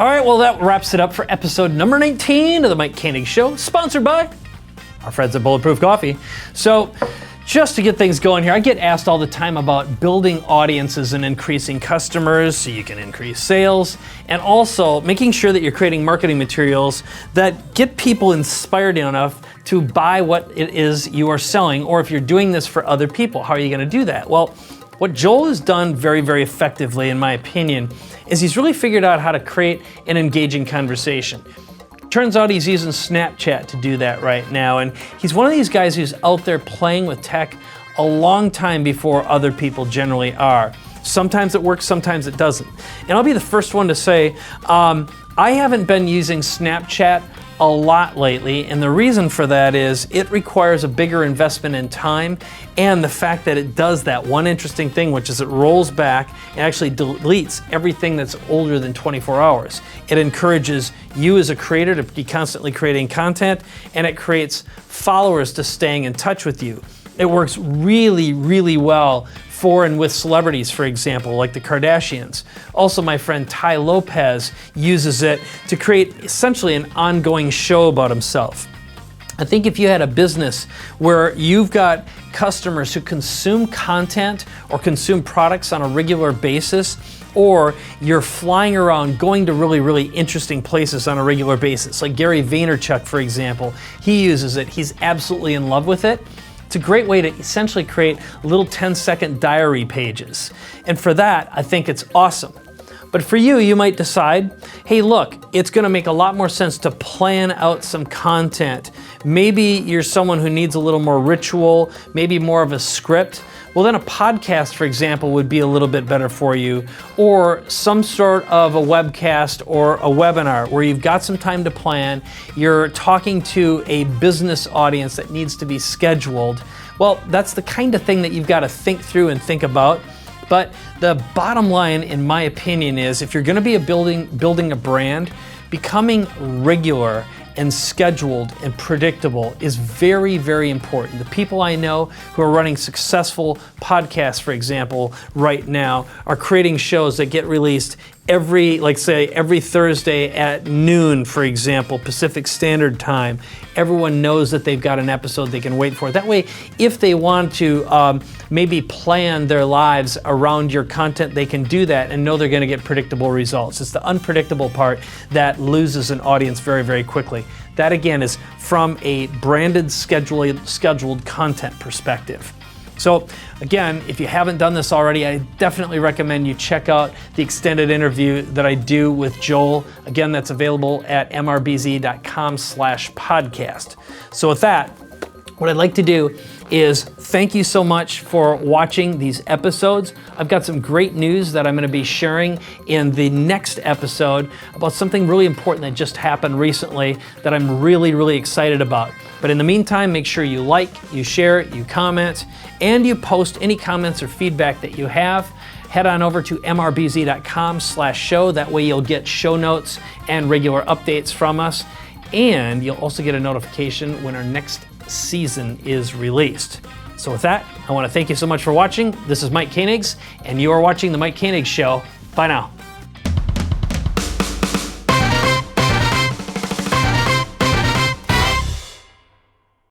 All right, well, that wraps it up for episode number 19 of the Mike Koenigs Show, sponsored by our friends at Bulletproof Coffee. So, just to get things going here, I get asked all the time about building audiences and increasing customers so you can increase sales, and also making sure that you're creating marketing materials that get people inspired enough to buy what it is you are selling, or if you're doing this for other people, how are you going to do that? Well, what Joel has done very, very effectively, in my opinion, is he's really figured out how to create an engaging conversation. Turns out he's using Snapchat to do that right now, and he's one of these guys who's out there playing with tech a long time before other people generally are. Sometimes it works, sometimes it doesn't. And I'll be the first one to say, I haven't been using Snapchat a lot lately, and the reason for that is it requires a bigger investment in time, and the fact that it does that one interesting thing, which is it rolls back and actually deletes everything that's older than 24 hours. It encourages you as a creator to be constantly creating content, and it creates followers to staying in touch with you. It works really, really well for and with celebrities, for example, like the Kardashians. Also, my friend Ty Lopez uses it to create essentially an ongoing show about himself. I think if you had a business where you've got customers who consume content or consume products on a regular basis, or you're flying around going to really, really interesting places on a regular basis, like Gary Vaynerchuk, for example, he uses it, he's absolutely in love with it. It's a great way to essentially create little 10-second diary pages. And for that, I think it's awesome. But for you, you might decide, hey, look, it's gonna make a lot more sense to plan out some content. Maybe you're someone who needs a little more ritual, maybe more of a script. Well, then a podcast, for example, would be a little bit better for you, or some sort of a webcast or a webinar where you've got some time to plan, you're talking to a business audience that needs to be scheduled. Well, that's the kind of thing that you've got to think through and think about. But the bottom line, in my opinion, is if you're going to be building a brand, becoming regular and scheduled and predictable is very, very important. The people I know who are running successful podcasts, for example, right now, are creating shows that get released every Thursday at noon, for example, Pacific Standard Time. Everyone knows that they've got an episode they can wait for. That way, if they want to maybe plan their lives around your content, they can do that and know they're gonna get predictable results. It's the unpredictable part that loses an audience very, very quickly. That again is from a branded, scheduled content perspective. So again, if you haven't done this already, I definitely recommend you check out the extended interview that I do with Joel. Again, that's available at mrbz.com/podcast. So with that, what I'd like to do is thank you so much for watching these episodes. I've got some great news that I'm going to be sharing in the next episode about something really important that just happened recently that I'm really, really excited about. But in the meantime, make sure you like, you share, you comment, and you post any comments or feedback that you have. Head on over to mrbz.com/show. That way you'll get show notes and regular updates from us. And you'll also get a notification when our next season is released. So with that, I want to thank you so much for watching. This is Mike Koenigs, and you are watching The Mike Koenigs Show. Bye now.